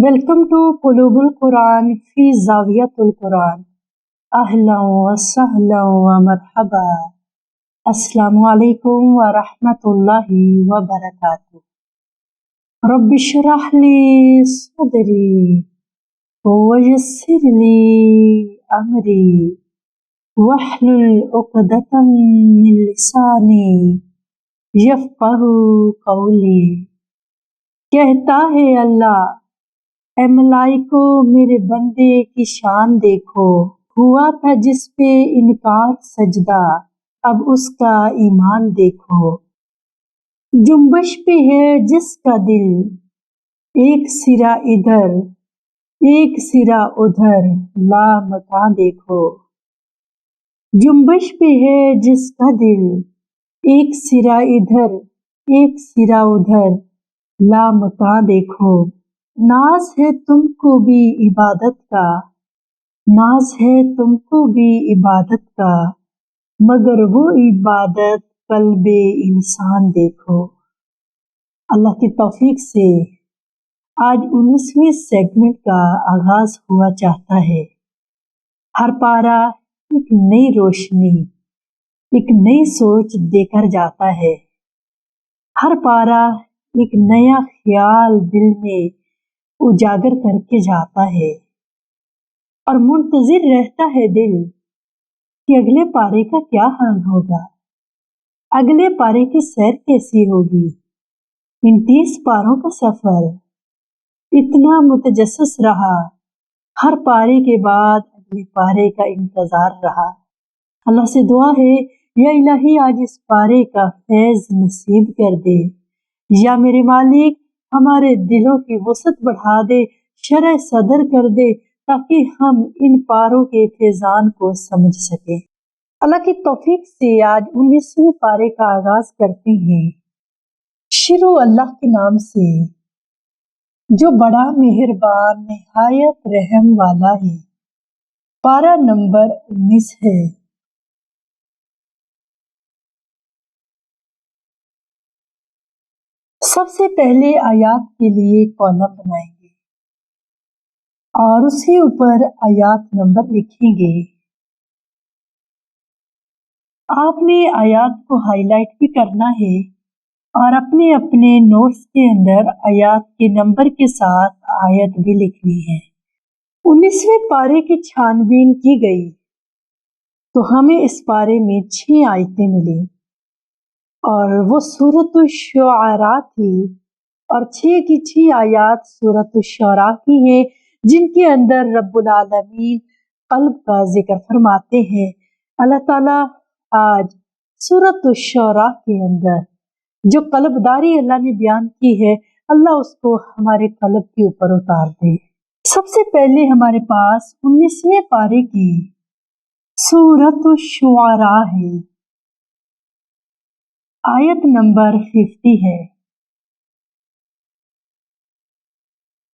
Welcome to Qulubul Quran fi Zawiyatul Quran. Ahlan wa sahlan wa marhaba. Assalamu alaikum wa rahmatullahi wa barakatuh. Rabbi shrah li sadri wa yassir li amri wahlul uqdatam min lisani yafqahu qawli. کہتا ہے اللہ، اے ملائکو میرے بندے کی شان دیکھو، ہوا تھا جس پہ انکار سجدہ، اب اس کا ایمان دیکھو۔ جنبش پہ ہے جس کا دل، ایک سرا ادھر ایک سرا ادھر، لامکاں دیکھو۔ جنبش پہ ہے جس کا دل، ایک سرا ادھر ایک سرا ادھر، لامکاں دیکھو۔ ناز ہے تم کو بھی عبادت کا، ناز ہے تم کو بھی عبادت کا، مگر وہ عبادت قلب انسان دیکھو۔ اللہ کی توفیق سے آج 19ویں سیگمنٹ کا آغاز ہوا چاہتا ہے۔ ہر پارہ ایک نئی روشنی، ایک نئی سوچ دے کر جاتا ہے۔ ہر پارہ ایک نیا خیال دل میں اجاگر کر کے جاتا ہے، اور منتظر رہتا ہے دل کہ اگلے پارے کا کیا حال ہوگا، اگلے پارے کی سیر کیسی ہوگی۔ ان 30 پاروں کا سفر اتنا متجسس رہا، ہر پارے کے بعد اگلے پارے کا انتظار رہا۔ اللہ سے دعا ہے، یا الہی آج اس پارے کا فیض نصیب کر دے، یا میرے مالک ہمارے دلوں کی وسعت بڑھا دے، شرح صدر کر دے، تاکہ ہم ان پاروں کے فیضان کو سمجھ سکیں۔ اللہ کی توفیق سے آج 19ویں پارے کا آغاز کرتے ہیں۔ شروع اللہ کے نام سے جو بڑا مہربان نہایت رحم والا ہے۔ پارہ نمبر 19 ہے۔ سب سے پہلے آیات کے لیے کالم بنائیں گے اور اس کے اوپر آیات نمبر لکھیں گے۔ آپ نے آیات کو ہائی لائٹ بھی کرنا ہے اور اپنے اپنے نوٹس کے اندر آیات کے نمبر کے ساتھ آیت بھی لکھنی ہے۔ 19ویں پارے کی چھان بین کی گئی تو ہمیں اس پارے میں 6 آیتیں ملی، اور وہ سورۃ الشعراء تھی، اور 6 کی 6 آیات سورۃ الشعراء کی ہیں، جن کے اندر رب العالمین قلب کا ذکر فرماتے ہیں۔ اللہ تعالیٰ آج سورۃ الشعراء کے اندر جو قلب داری اللہ نے بیان کی ہے، اللہ اس کو ہمارے قلب کے اوپر اتار دے۔ سب سے پہلے ہمارے پاس 19ویں پارے کی سورۃ الشعراء ہے، آیت نمبر 50 ہے۔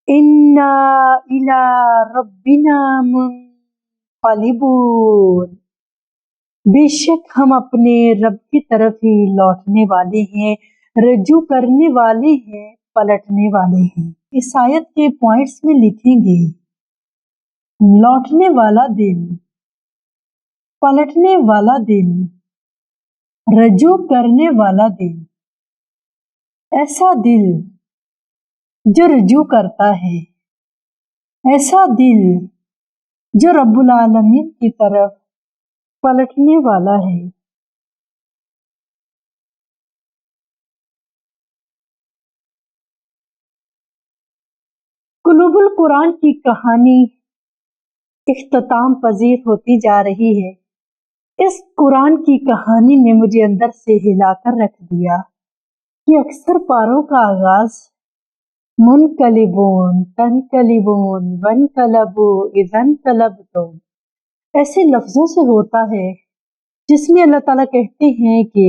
اِنَّا إِلَىٰ رَبِّنَا مُنقَلِبُونَ، بے شک ہم اپنے رب کی طرف ہی لوٹنے والے ہیں، رجوع کرنے والے ہیں، پلٹنے والے ہیں۔ اس آیت کے پوائنٹس میں لکھیں گے، لوٹنے والا دل، پلٹنے والا دل، رجوع کرنے والا دل، ایسا دل جو رجوع کرتا ہے، ایسا دل جو رب العالمین کی طرف پلٹنے والا ہے۔ قلوب القرآن کی کہانی اختتام پذیر ہوتی جا رہی ہے۔ اس قرآن کی کہانی نے مجھے اندر سے ہلا کر رکھ دیا کہ اکثر پاروں کا آغاز منقلبون، تنقلبون، وانقلبوا اذا انقلبتم ایسے لفظوں سے ہوتا ہے، جس میں اللہ تعالیٰ کہتے ہیں کہ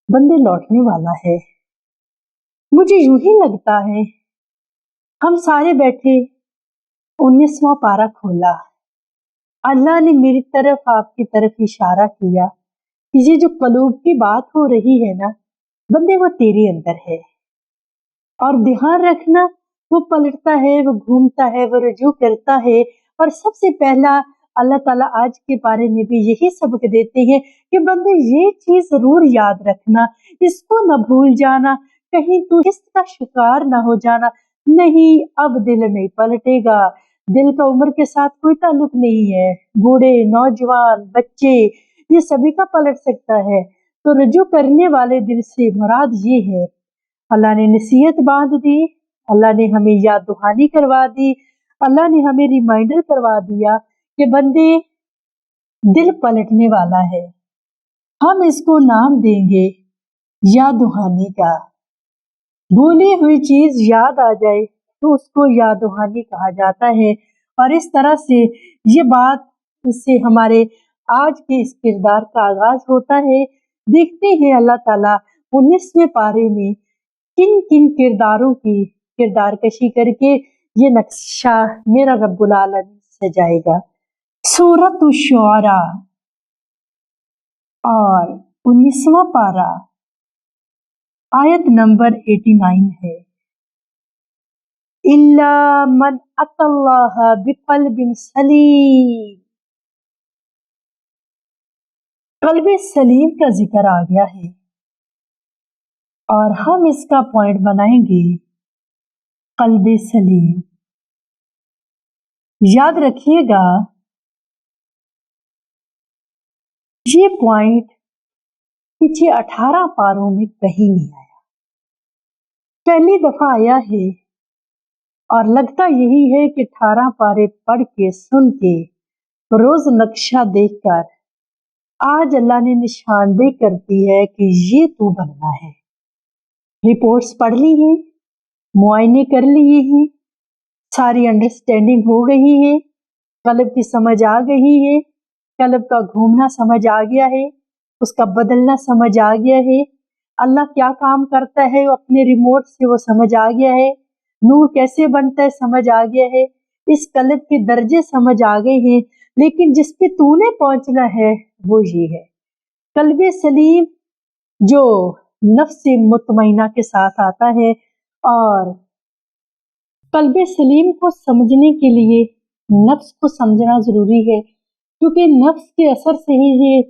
بندے لوٹنے والا ہے۔ مجھے یوں ہی لگتا ہے ہم سارے بیٹھے 19واں پارہ کھولا، اللہ نے میری طرف آپ کی طرف اشارہ کیا کہ یہ جو قلوب کی بات ہو رہی ہے نا، بندے وہ تیرے اندر ہے، اور دھیان رکھنا وہ پلٹتا ہے، وہ گھومتا ہے، وہ رجوع کرتا ہے. اور سب سے پہلا اللہ تعالیٰ آج کے بارے میں بھی یہی سبق دیتے ہیں کہ بندے یہ چیز ضرور یاد رکھنا، اس کو نہ بھول جانا، کہیں تو اس کا شکار نہ ہو جانا. نہیں، اب دل نہیں پلٹے گا. دل کا عمر کے ساتھ کوئی تعلق نہیں ہے. بوڑھے، نوجوان، بچے، یہ سبھی کا پلٹ سکتا ہے. تو رجوع کرنے والے دل سے مراد یہ ہے. اللہ نے نصیحت باندھ دی، اللہ نے ہمیں یاد دہانی کروا دی، اللہ نے ہمیں ریمائنڈر کروا دیا کہ بندے دل پلٹنے والا ہے. ہم اس کو نام دیں گے یاد دہانی کا. بھولی ہوئی چیز یاد آ جائے تو اس کو یاد دہانی کہا جاتا ہے. اور اس طرح سے یہ بات اس سے ہمارے آج کے اس کردار کا آغاز ہوتا ہے. دیکھتے ہیں اللہ تعالیٰ 19ویں پارے میں کن کن کرداروں کی کردار کشی کر کے یہ نقشہ میرا رب العالمین سجائے گا. سورۃ الشعراء اور 19واں پارہ آیت نمبر 89 ہے. الا من اتى الله بقلب سلیم. قلب سلیم کا ذکر آ گیا ہے اور ہم اس کا پوائنٹ بنائیں گے قلب سلیم. یاد رکھیے گا یہ پوائنٹ پیچھے 18 پاروں میں کہیں نہیں آیا، پہلی دفعہ آیا ہے. اور لگتا یہی ہے کہ 18 پارے پڑھ کے سن کے روز نقشہ دیکھ کر آج اللہ نے نشاندہی کرتی ہے کہ یہ تو بننا ہے. رپورٹس پڑھ لی ہیں، معائنے کر لیے ہیں، ساری انڈرسٹینڈنگ ہو گئی ہے، قلب کی سمجھ آ گئی ہے، قلب کا گھومنا سمجھ آ گیا ہے، اس کا بدلنا سمجھ آ گیا ہے، اللہ کیا کام کرتا ہے اپنے ریموٹ سے وہ سمجھ آ گیا ہے، نور کیسے بنتا ہے سمجھ آ گیا ہے، اس قلب کے درجے سمجھ آ گئے ہیں. لیکن جس پہ تو نے پہنچنا ہے وہ یہ ہے قلب سلیم، جو نفس مطمئنہ کے ساتھ آتا ہے. اور قلب سلیم کو سمجھنے کے لیے نفس کو سمجھنا ضروری ہے، کیونکہ نفس کے اثر سے ہی یہ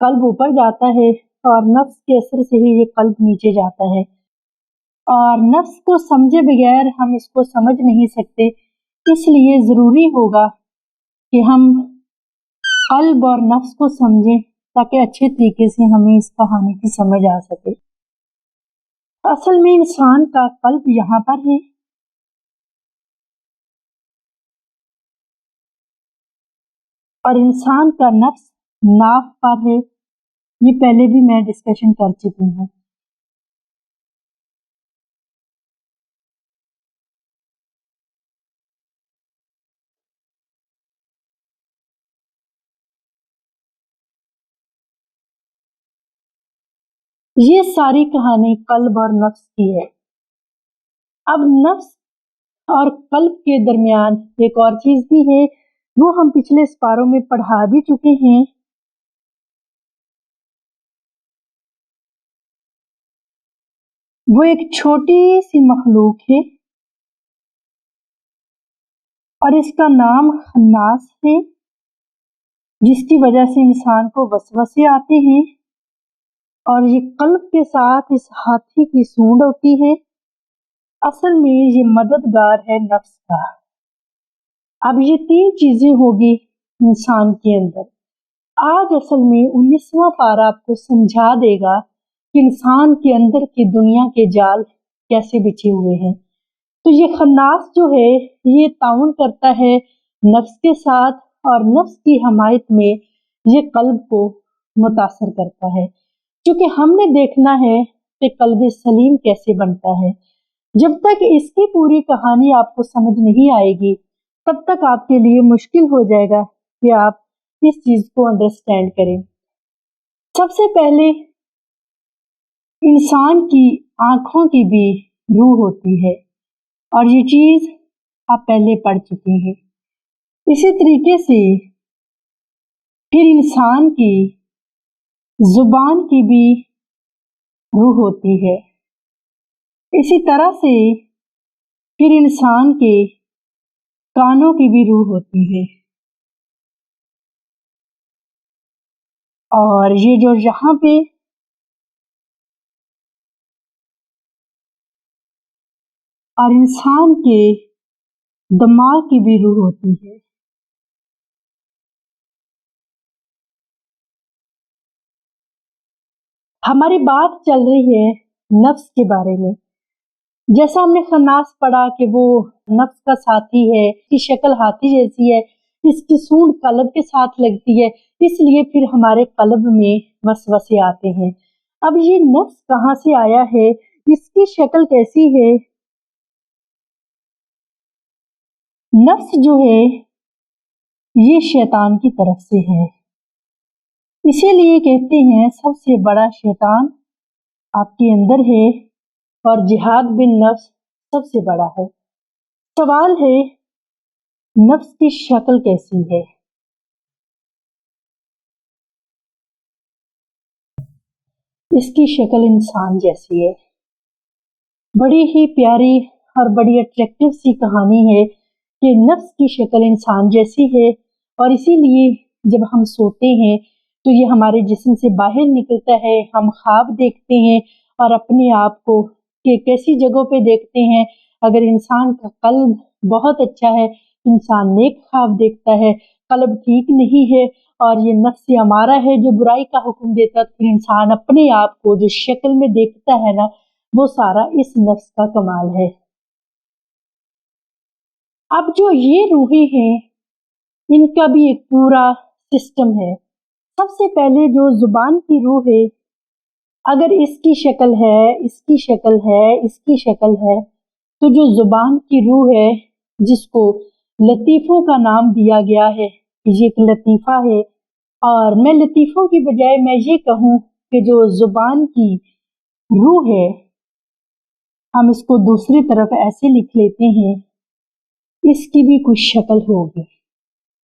قلب اوپر جاتا ہے اور نفس کے اثر سے ہی یہ قلب نیچے جاتا ہے. اور نفس کو سمجھے بغیر ہم اس کو سمجھ نہیں سکتے. اس لیے ضروری ہوگا کہ ہم قلب اور نفس کو سمجھیں تاکہ اچھے طریقے سے ہمیں اس کہانی کی سمجھ آ سکے. اصل میں انسان کا قلب یہاں پر ہے اور انسان کا نفس ناف پر ہے. یہ پہلے بھی میں ڈسکشن کر چکی ہوں. یہ ساری کہانی قلب اور نفس کی ہے. اب نفس اور قلب کے درمیان ایک اور چیز بھی ہے، وہ ہم پچھلے سپاروں میں پڑھا بھی چکے ہیں. وہ ایک چھوٹی سی مخلوق ہے اور اس کا نام خناس ہے، جس کی وجہ سے انسان کو وسوسے آتے ہیں. اور یہ قلب کے ساتھ اس ہاتھی کی سونڈ ہوتی ہے. اصل میں یہ مددگار ہے نفس کا. اب یہ 3 چیزیں ہوگی انسان کے اندر. آج اصل میں 19واں پارہ آپ کو سمجھا دے گا کہ انسان کے اندر کی دنیا کے جال کیسے بچھے ہوئے ہیں. تو یہ خناس جو ہے یہ تعاون کرتا ہے نفس کے ساتھ اور نفس کی حمایت میں یہ قلب کو متاثر کرتا ہے. کیونکہ ہم نے دیکھنا ہے کہ قلب سلیم کیسے بنتا ہے. جب تک اس کی پوری کہانی آپ کو سمجھ نہیں آئے گی تب تک آپ کے لیے مشکل ہو جائے گا کہ آپ اس چیز کو انڈرسٹینڈ کریں. سب سے پہلے انسان کی آنکھوں کی بھی روح ہوتی ہے اور یہ چیز آپ پہلے پڑھ چکے ہیں. اسی طریقے سے پھر انسان کی زبان کی بھی روح ہوتی ہے. اسی طرح سے پھر انسان کے کانوں کی بھی روح ہوتی ہے، اور یہ جو یہاں پہ اور انسان کے دماغ کی بھی روح ہوتی ہے۔ ہماری بات چل رہی ہے نفس کے بارے میں۔ جیسا ہم نے خناس پڑھا کہ وہ نفس کا ساتھی ہے، اس کی شکل ہاتھی جیسی ہے، اس کی سونڈ قلب کے ساتھ لگتی ہے، اس لیے پھر ہمارے قلب میں وسوسے آتے ہیں۔ اب یہ نفس کہاں سے آیا ہے، اس کی شکل کیسی ہے؟ نفس جو ہے یہ شیطان کی طرف سے ہے، اسی لیے کہتے ہیں سب سے بڑا شیطان آپ کے اندر ہے اور جہاد بن نفس سب سے بڑا ہے۔ سوال ہے نفس کی شکل کیسی ہے؟ اس کی شکل انسان جیسی ہے۔ بڑی ہی پیاری اور بڑی اٹریکٹیو سی کہانی ہے کہ نفس کی شکل انسان جیسی ہے، اور اسی لیے جب ہم سوتے ہیں تو یہ ہمارے جسم سے باہر نکلتا ہے، ہم خواب دیکھتے ہیں اور اپنے آپ کو کہ کیسی جگہوں پہ دیکھتے ہیں۔ اگر انسان کا قلب بہت اچھا ہے، انسان نیک خواب دیکھتا ہے، قلب ٹھیک نہیں ہے اور یہ نفس امارہ ہے جو برائی کا حکم دیتا، پھر انسان اپنے آپ کو جو شکل میں دیکھتا ہے نا، وہ سارا اس نفس کا کمال ہے۔ اب جو یہ روحیں ہیں ان کا بھی ایک پورا سسٹم ہے۔ سب سے پہلے جو زبان کی روح ہے، اگر اس کی شکل ہے، اس کی شکل ہے، اس کی شکل ہے، تو جو زبان کی روح ہے جس کو لطیفوں کا نام دیا گیا ہے، یہ ایک لطیفہ ہے، اور میں لطیفوں کی بجائے میں یہ کہوں کہ جو زبان کی روح ہے، ہم اس کو دوسری طرف ایسے لکھ لیتے ہیں، اس کی بھی کچھ شکل ہوگی۔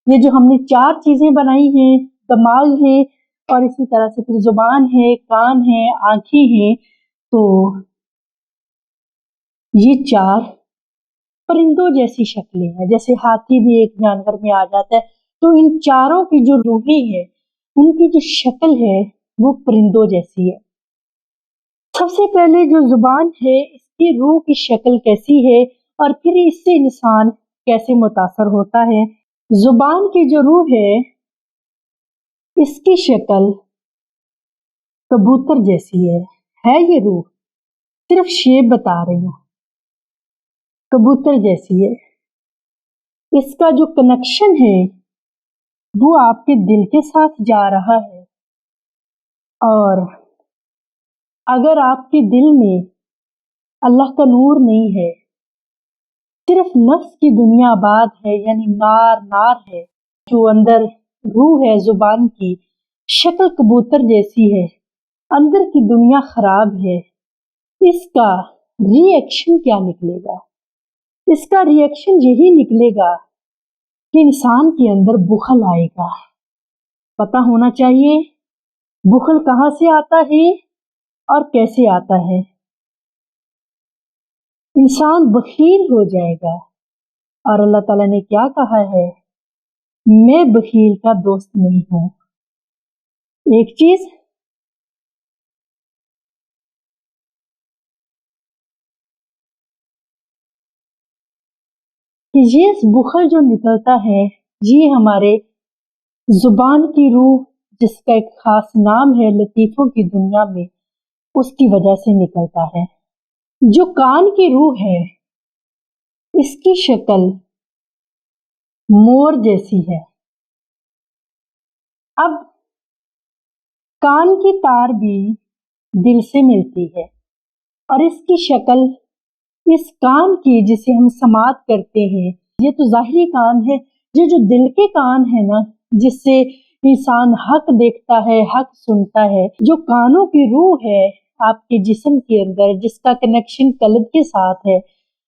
یہ جو ہم نے 4 چیزیں بنائی ہیں، دماغ ہے اور اسی طرح سے پھر زبان ہے، کان ہے، آنکھیں ہیں، تو یہ 4 پرندوں جیسی شکلیں ہیں۔ جیسے ہاتھی بھی ایک جانور میں آ جاتا ہے، تو ان چاروں کی جو روحیں ہیں ان کی جو شکل ہے وہ پرندوں جیسی ہے۔ سب سے پہلے جو زبان ہے اس کی روح کی شکل کیسی ہے اور پھر اس سے انسان کیسے متاثر ہوتا ہے۔ زبان کی جو روح ہے اس کی شکل کبوتر جیسی ہے یہ روح، صرف شیپ بتا رہی ہوں، کبوتر جیسی ہے۔ اس کا جو کنیکشن ہے وہ آپ کے دل کے ساتھ جا رہا ہے، اور اگر آپ کے دل میں اللہ کا نور نہیں ہے، صرف نفس کی دنیا آباد ہے، یعنی نار ہے، جو اندر روح ہے زبان کی شکل کبوتر جیسی ہے، اندر کی دنیا خراب ہے، اس کا ری ایکشن کیا نکلے گا؟ اس کا ری ایکشن یہی نکلے گا کہ انسان کے اندر بخل آئے گا۔ پتہ ہونا چاہیے بخل کہاں سے آتا ہے اور کیسے آتا ہے۔ انسان بخیل ہو جائے گا، اور اللہ تعالیٰ نے کیا کہا ہے؟ میں بخیل کا دوست نہیں ہوں۔ ایک چیز کہ یہ بخل جو نکلتا ہے یہ ہمارے زبان کی روح، جس کا ایک خاص نام ہے لطیفوں کی دنیا میں، اس کی وجہ سے نکلتا ہے۔ جو کان کی روح ہے اس کی شکل مور جیسی ہے۔ اب کان کی تار بھی دل سے ملتی ہے، اور اس کی شکل اس کان کی جسے ہم سماعت کرتے ہیں، یہ تو ظاہری کان ہے، یہ جو دل کے کان ہے نا، جس سے انسان حق دیکھتا ہے، حق سنتا ہے، جو کانوں کی روح ہے آپ کے جسم کے اندر، جس کا کنیکشن قلب کے ساتھ ہے،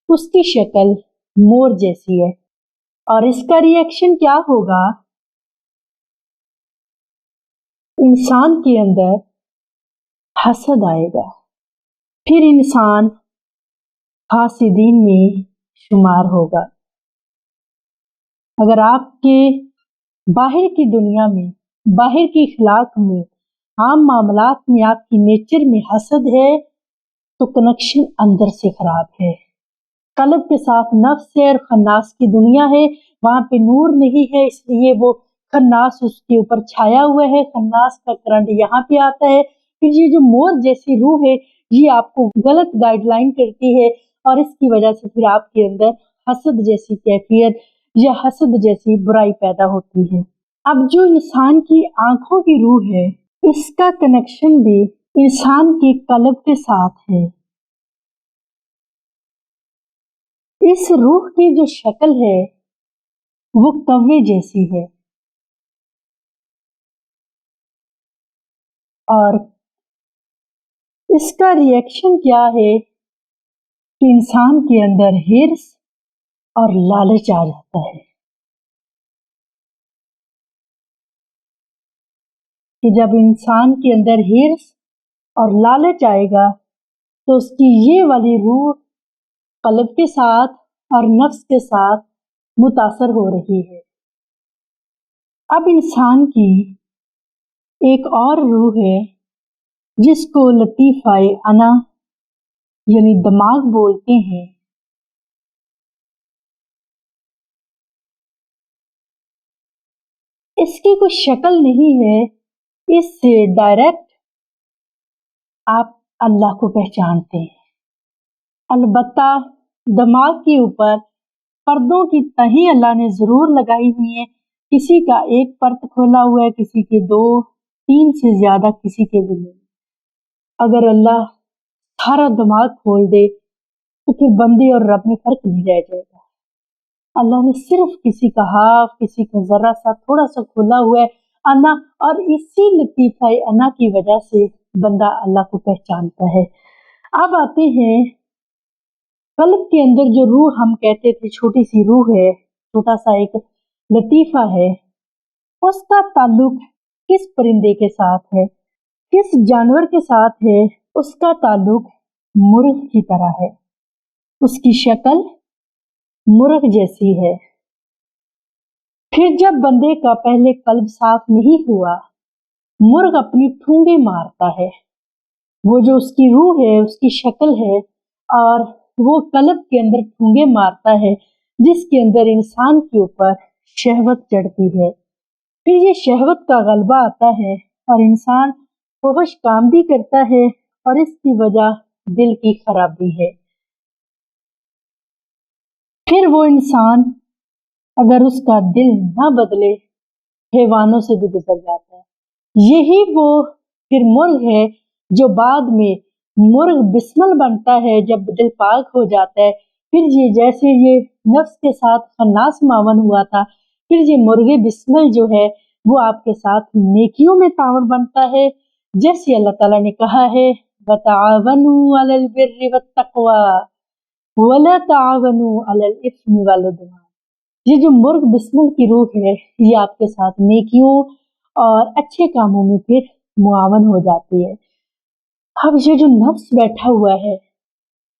اس کی شکل مور جیسی ہے، اور اس کا ری ایکشن کیا ہوگا؟ انسان کے اندر حسد آئے گا، پھر انسان حاسدین میں शुमार होगा। अगर आपके बाहर की दुनिया में, बाहर की अखलाक में, आम मामलात में आपकी नेचर में हसद है तो कनेक्शन अंदर से खराब है। कल्ब के साथ नफ्स है और खन्नास की दुनिया है, वहां पे नूर नहीं है, इसलिए वो खन्नास उसके ऊपर छाया हुआ है। खन्नास का करंट यहाँ पे आता है। फिर ये जो मोर जैसी रूह है ये आपको गलत गाइडलाइन करती है और इसकी वजह से फिर आपके अंदर हसद जैसी कैफियत या हसद जैसी बुराई पैदा होती है। अब जो इंसान की आंखों की रूह है इसका कनेक्शन भी इंसान के कल्ब के साथ है। इस रूह की जो शक्ल है वो कौवे जैसी है और इसका रिएक्शन क्या है कि इंसान के अंदर हिर्स और लालच आ जाता है कि जब इंसान के अंदर हिर्स और लालच आएगा तो उसकी ये वाली रूह कल्ब के साथ और नफ्स के साथ मुतासर हो रही है। अब इंसान की एक और रूह है जिसको लतीफ़ाए अना यानी दिमाग बोलते हैं। इसकी कोई शक्ल नहीं है, इससे डायरेक्ट आप अल्लाह को पहचानते हैं। अलबत्ता दिमाग के ऊपर पर्दों की तही अल्लाह ने जरूर लगाई हुई है। किसी का एक परत खोला हुआ है, किसी के 2, 3 से ज्यादा किसी के भी नहीं। अगर अल्लाह सारा दिमाग खोल दे तो फिर बंदे और रब में फर्क नहीं रह जाएगा। अल्लाह ने सिर्फ किसी का हाफ, किसी का जरा सा थोड़ा सा खोला हुआ है अना, और इसी लतीफ़ाए अना की वजह से बंदा अल्लाह को पहचानता है। अब आते हैं कल्ब के अंदर जो रूह हम कहते थे छोटी सी रूह है, छोटा सा एक लतीफा है, उसका ताल्लुक किस परिंदे के साथ है, किस जानवर के साथ है? उसका ताल्लुक मुर्ग की तरह है। उसकी शक्ल मुर्ग जैसी है। फिर जब बंदे का पहले कल्ब साफ नहीं हुआ, मुर्ग अपनी ठूंगे मारता है। वो जो उसकी रूह है, उसकी शक्ल है, और वो कल्ब के अंदर ठूंगे मारता है जिसके अंदर इंसान के ऊपर शहवत चढ़ती है। फिर ये शहवत का गलबा आता है और इंसान फहश काम भी करता है और इसकी वजह दिल की खराबी है। फिर वो इंसान अगर उसका दिल ना बदले हैवानों से भी गुजर जाता है। यही वो फिर मुर्ग है जो बाद में मुर्ग बिस्मल बनता है जब दिल पाक हो जाता है। फिर ये जैसे ये नफ्स के साथ खन्नास मावन हुआ था, फिर ये मुर्गे बिस्मल जो है वो आपके साथ नेकियों में तावन बनता है। जैसे अल्लाह ताला ने कहा है वतआवनु अलल बिर्रि वत्तक़वा वला तावनु अलल इस्मि वल उद्वान। ये जो मुर्ग बिस्मिल की रूह है ये आपके साथ नेकियों और अच्छे कामों में फिर मुआवन हो जाती है। अब ये जो नफ्स बैठा हुआ है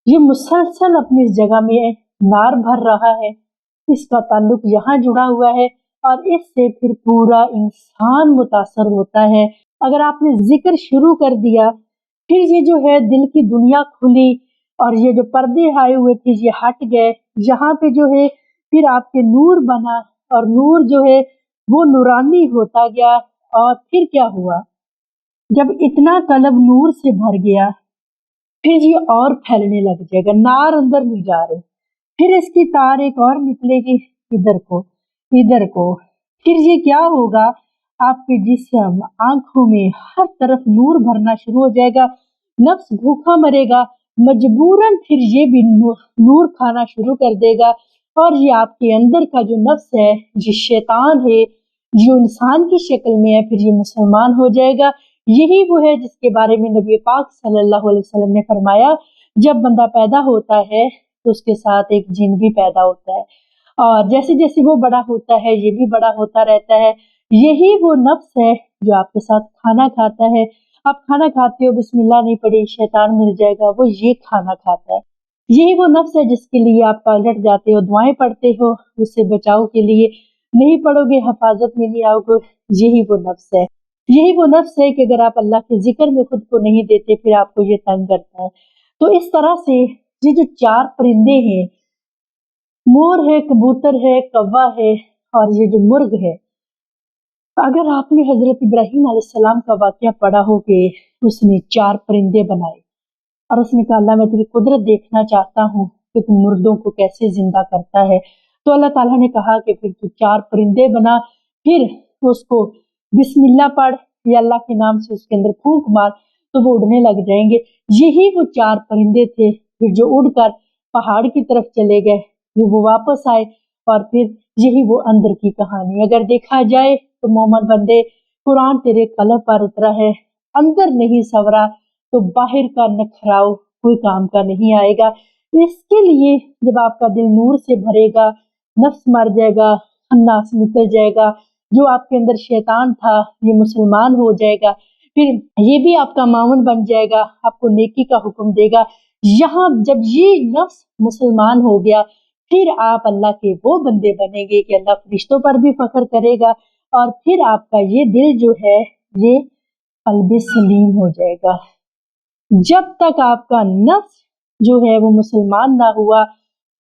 ये मुसलसल अपनी जगह में नार भर रहा है, इसका ताल्लुक यहाँ जुड़ा हुआ है और इससे फिर पूरा इंसान मुतासर होता है। अगर आपने जिक्र शुरू कर दिया, फिर ये जो है दिल की दुनिया खुली और ये जो पर्दे आए हुए थे ये हट गए। यहाँ पे जो है फिर आपके नूर बना और नूर जो है वो नूरानी होता गया। और फिर क्या हुआ, जब इतना कल्ब नूर से भर गया फिर ये और फैलने लग जाएगा। नार अंदर नहीं जा रही, फिर इसकी तार एक और निकलेगी इधर को इधर को। फिर ये क्या होगा, आपके जिस्म आंखों में हर तरफ नूर भरना शुरू हो जाएगा। नफ्स भूखा मरेगा, मजबूरन फिर ये भी नूर खाना शुरू कर देगा। और ये आपके अंदर का जो नफ्स है, ये शैतान है, जो इंसान की शक्ल में है, फिर ये मुसलमान हो जाएगा। यही वो है जिसके बारे में नबी पाक सल्लल्लाहु अलैहि वसल्लम ने फरमाया, जब बंदा पैदा होता है तो उसके साथ एक जिन भी पैदा होता है और जैसे जैसे वो बड़ा होता है ये भी बड़ा होता रहता है। यही वो नफ्स है जो आपके साथ खाना खाता है। आप खाना खाते हो, बिस्मिल्लाह नहीं पढ़ी, शैतान मिल जाएगा, वो ये खाना खाता है। यही वो नफ्स है जिसके लिए आप पलट जाते हो, दुआएं पढ़ते हो, उससे बचाव के लिए नहीं पढ़ोगे, हिफाजत में नहीं आओगे। यही वो नफ्स है, यही वो नफ्स है कि अगर आप अल्लाह के जिक्र में खुद को नहीं देते फिर आपको ये तंग करता है। तो इस तरह से ये जो 4 परिंदे हैं, मोर है, कबूतर है, कौवा है और ये जो मुर्ग है, अगर आपने हजरत इब्राहिम अलैहिस्सलाम का वाकया पढ़ा हो कि उसने 4 परिंदे बनाए और उसने कहा अल्लाह मैं तेरी कुदरत देखना चाहता हूँ कि तू मुर्दों को कैसे जिंदा करता है। तो अल्लाह ताला ने कहा कि फिर तू 4 परिंदे बना, फिर उसको बिस्मिल्लाह पढ़ या अल्लाह के नाम से उसके अंदर फूंक मार तो वो उड़ने लग जाएंगे। यही वो 4 परिंदे थे फिर जो उड़कर पहाड़ की तरफ चले गए, फिर वो वापस आए और फिर यही वो अंदर की कहानी। अगर देखा जाए तो मोमन बंदे, कुरान तेरे कलम पर उतरा है, अंदर नहीं सवरा तो बाहर का नखराव कोई काम का नहीं आएगा। इसके लिए जब आपका दिल नूर से भरेगा, नफ्स मर जाएगा, अन्नास निकल जाएगा, जो आपके अंदर शैतान था ये मुसलमान हो जाएगा, फिर ये भी आपका मावन बन जाएगा, आपको नेकी का हुक्म देगा। यहाँ जब ये नफ्स मुसलमान हो गया फिर आप अल्लाह के वो बंदे बनेंगे कि अल्लाह फरिश्तों पर भी फख्र करेगा और फिर आपका ये दिल जो है ये कल्बे सलीम हो जाएगा। जब तक आपका नफ्स जो है वो मुसलमान ना हुआ,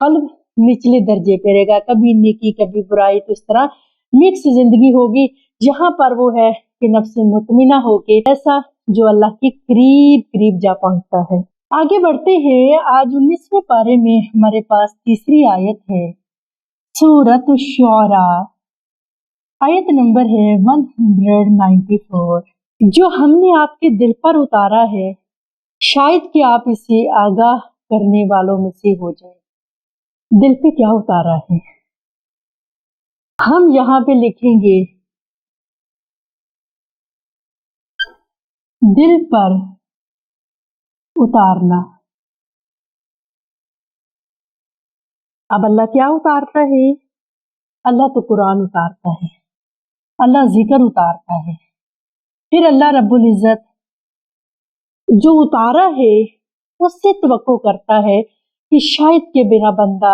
कल्ब निचले दर्जे पे रहेगा, कभी नेकी कभी बुराई, तो इस तरह मिक्स जिंदगी होगी। यहाँ पर वो है कि नफ्स मुतमिना होके ऐसा जो अल्लाह के करीब करीब जा पहुंचता है। आगे बढ़ते हैं, आज 19वें पारे में हमारे पास तीसरी आयत है, सूरत शुअरा, आयत नंबर है 194। जो हमने आपके दिल पर उतारा है शायद कि आप इसे आगाह करने वालों में से हो जाए। दिल पे क्या उतारा है? हम यहाँ पे लिखेंगे दिल पर उतारना। अब अल्लाह क्या उतारता है? अल्लाह तो कुरान उतारता है, अल्लाह जिक्र उतारता है। फिर अल्लाह रब्बुल इज्जत जो उतारा है उससे तवक्को करता है कि शायद के मेरा बंदा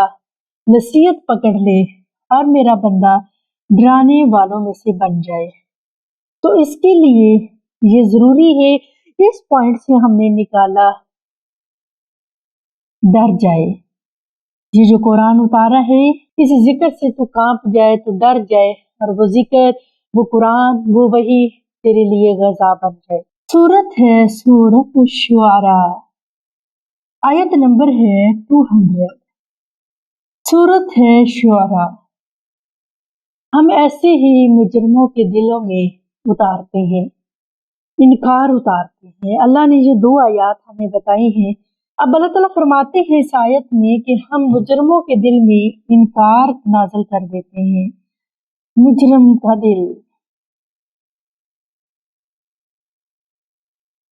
नसीहत पकड़ ले और मेरा बंदा डराने वालों में से बन जाए। तो इसके लिए ये जरूरी है, इस पॉइंट से हमने निकाला डर जाए। ये जो कुरान उतारा है इस जिक्र से तू कांप जाए, तो डर जाए और वो जिक्र, वो कुरान, वो वही तेरे लिए गज़ा बन जाए। सूरत है सूरत शुआरा, आयत नंबर है 200। सूरत है शुआरा। हम ऐसे ही मुजरिमों के दिलों में उतारते हैं, इनकार उतारते हैं। अल्लाह ने ये 2 आयत हमें बताई हैं। अब अल्लाह ताला फरमाते हैं इस आयत में कि हम मुजरिमों के दिल में इनकार नाज़िल कर देते हैं। मुजरिम का दिल।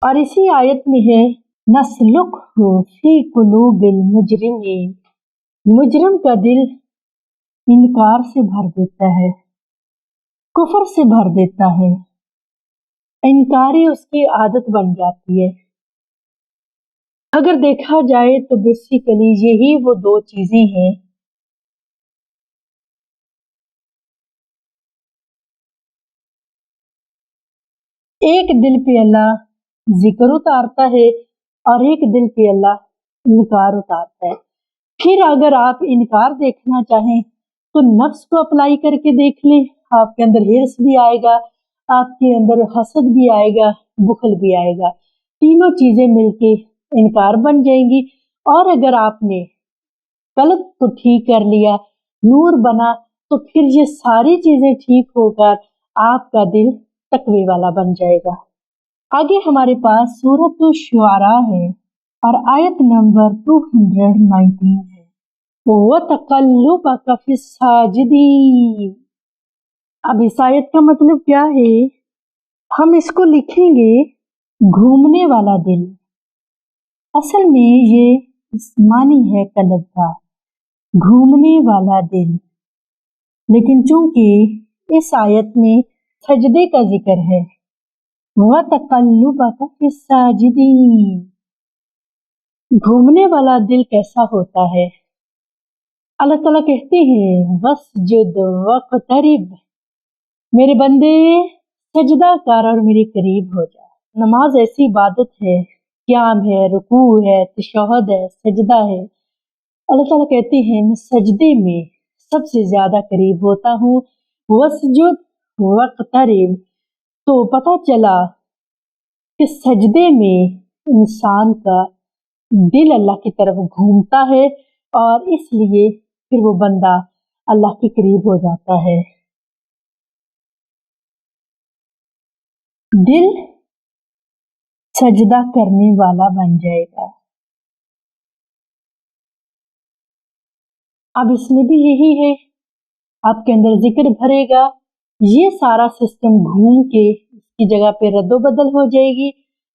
और इसी आयत में है नस्लुकहु फी कुलूबिल मुजरिमीन। मुजरिम का दिल इनकार से भर देता है, कुफर से भर देता है, इनकारी उसकी आदत बन जाती है। अगर देखा जाए तो बेसिकली यही वो 2 चीजें हैं। एक दिल पे अल्लाह जिक्र उतारता है और एक दिल पे अल्लाह इनकार उतारता है। फिर अगर आप इनकार देखना चाहें तो नफ्स को अप्लाई करके देख लें, आपके अंदर हिर्स भी आएगा, आपके अंदर हसद भी आएगा, बुखल भी आएगा, तीनों चीजें मिलके इनकार बन जाएंगी। और अगर आपने कल्ब को ठीक कर लिया, नूर बना, तो फिर ये सारी चीजें ठीक होकर आपका दिल तकवे वाला बन जाएगा। आगे हमारे पास सूरत शुआरा है और आयत नंबर 219 है, वो तकल्लुबका फिस साजिदीन। अब इस आयत का मतलब क्या है? हम इसको लिखेंगे घूमने वाला दिल। असल में ये मानी है कल्ब का, घूमने वाला दिल। लेकिन चूंकि इस आयत में सजदे का जिक्र है, व तकल्लुबका फिस साजिदीन, घूमने वाला दिल कैसा होता है? अल्लाह ताला कहते हैं वस्जुद वक़्तरिब, मेरे बंदे सजदा कर और मेरे करीब हो जा। नमाज ऐसी इबादत है, क़याम है, रुकू है, तशहुद है, सजदा है। अल्लाह ताला कहते हैं मैं सजदे में सबसे ज्यादा करीब होता हूँ। वस्जुद वक़्तरिब, तो पता चला कि सजदे में इंसान का दिल अल्लाह की तरफ घूमता है और इसलिए फिर वो बंदा अल्लाह के करीब हो जाता है। दिल सजदा करने वाला बन जाएगा। अब इसमें भी यही है, आपके अंदर जिक्र भरेगा, ये सारा सिस्टम घूम के इसकी जगह पे रद्दो बदल हो जाएगी,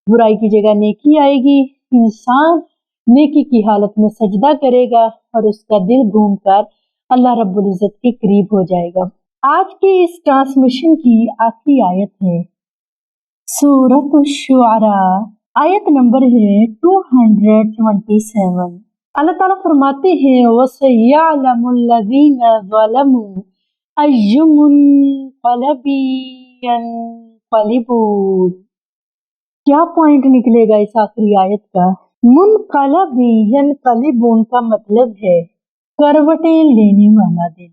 बुराई की जगह नेकी आएगी। इंसान नेकी की हालत में सजदा करेगा और उसका दिल घूमकर अल्लाह रब्बुल इज्जत के करीब हो जाएगा। आज के इस ट्रांसमिशन की आखिरी आयत है सूरत शुआरा, आयत नंबर है 227। अल्लाह ताला फरमाते हैं वसयअलमुल्लज़ीना ज़लमू अय्युमुन्क़लबि यन्क़लिबून। क्या पॉइंट निकलेगा इस आखिरी आयत का? मुनक़लबि यन्क़लिबून का मतलब है करवटें लेने वाला दिन।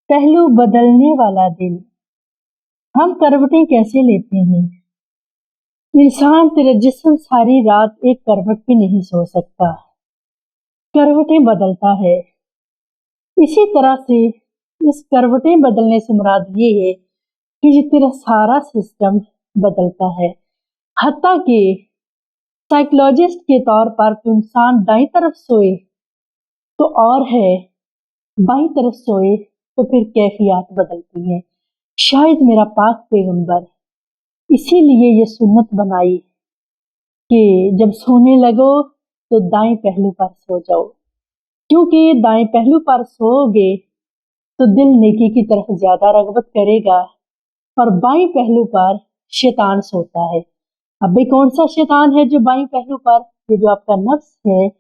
पहलू बदलने वाला दिन। हम करवटें कैसे लेते हैं? इंसान तेरा जिस्म सारी रात एक करवट पे नहीं सो सकता, करवटें बदलता है। इसी तरह से इस करवटें बदलने से मुराद ये है कि ये तेरा सारा सिस्टम बदलता है। हत्ता कि साइकोलॉजिस्ट के तौर पर तो इंसान दाईं तरफ सोए तो और है, बाईं तरफ सोए तो फिर कैफियत बदलती है। शायद मेरा पाक पैगंबर इसीलिए ये सुन्नत बनाई कि जब सोने लगो तो दाएं पहलू पर सो जाओ, क्योंकि दाएं पहलू पर सोओगे तो दिल नेकी की तरफ ज्यादा रगबत करेगा और बाईं पहलू पर शैतान सोता है। अब भाई कौन सा शैतान है जो बाईं पहलू पर? ये जो आपका नफ्स है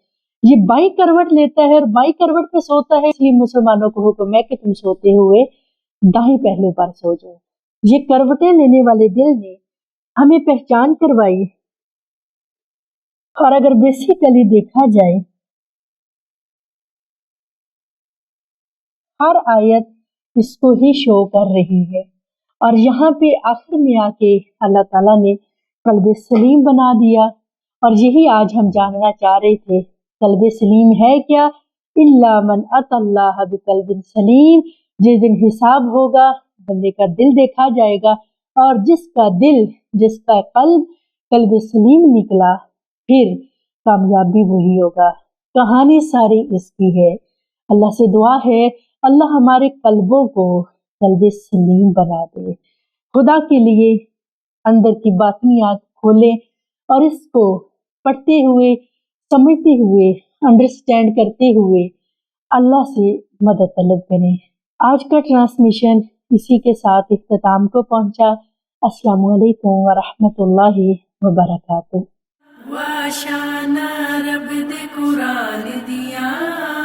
ये बाईं करवट लेता है और बाईं करवट पे सोता है। इसलिए मुसलमानों को हुक्म है कि तुम सोते हुए दाएं पहलू पर सो जाओ। ये करवटें लेने वाले दिल ने हमें पहचान करवाई। और अगर बेसिकली देखा जाए हर आयत इसको ही शो कर रही है और यहाँ पे आखिर में आके अल्लाह ताला ने कल्ब सलीम बना दिया। और यही आज हम जानना चाह रहे थे, कल्ब सलीम है क्या? इल्ला मन अतल्लाह बिकल्बिन सलीम। जिस दिन हिसाब होगा बंदे का दिल देखा जाएगा और जिसका दिल, जिसका कल्ब सलीम निकला फिर कामयाबी वही होगा। कहानी सारी इसकी है। अल्लाह से दुआ है अल्लाह हमारे कल्बों को कल्ब सलीम बना दे। खुदा के लिए अंदर की बातनी आँख खोले और इसको पढ़ते हुए, समझते हुए, अंडरस्टैंड करते हुए अल्लाह से मदद तलब करें। आज का ट्रांसमिशन इसी के साथ इख्तिताम को पहुंचा। अस्सलामु अलैकुम व रहमतुल्लाहि व बरकातुहू। वाशाना रब दे कुरान दिया,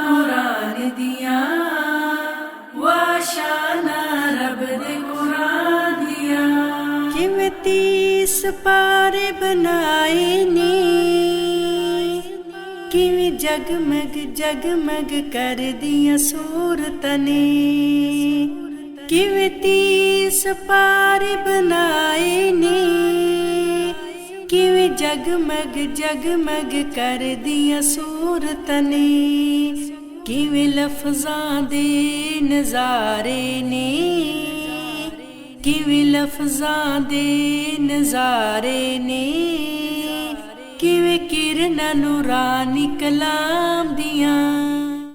कुरान दिया, वाशाना रब दे कुरान दिया। किवें 30 पारे बनाए ने, किवें जगमग जगमग कर दिया सूरतां ने। किवें 30 पारे बनाए ने, किवें जगमग जगमग कर दिया सूरतां ने। किवें लफ्ज़ां दे नज़ारे ने, किवें लफ्ज़ां दे नज़ारे ने। किवें किरनां नूरानी कलाम दियां।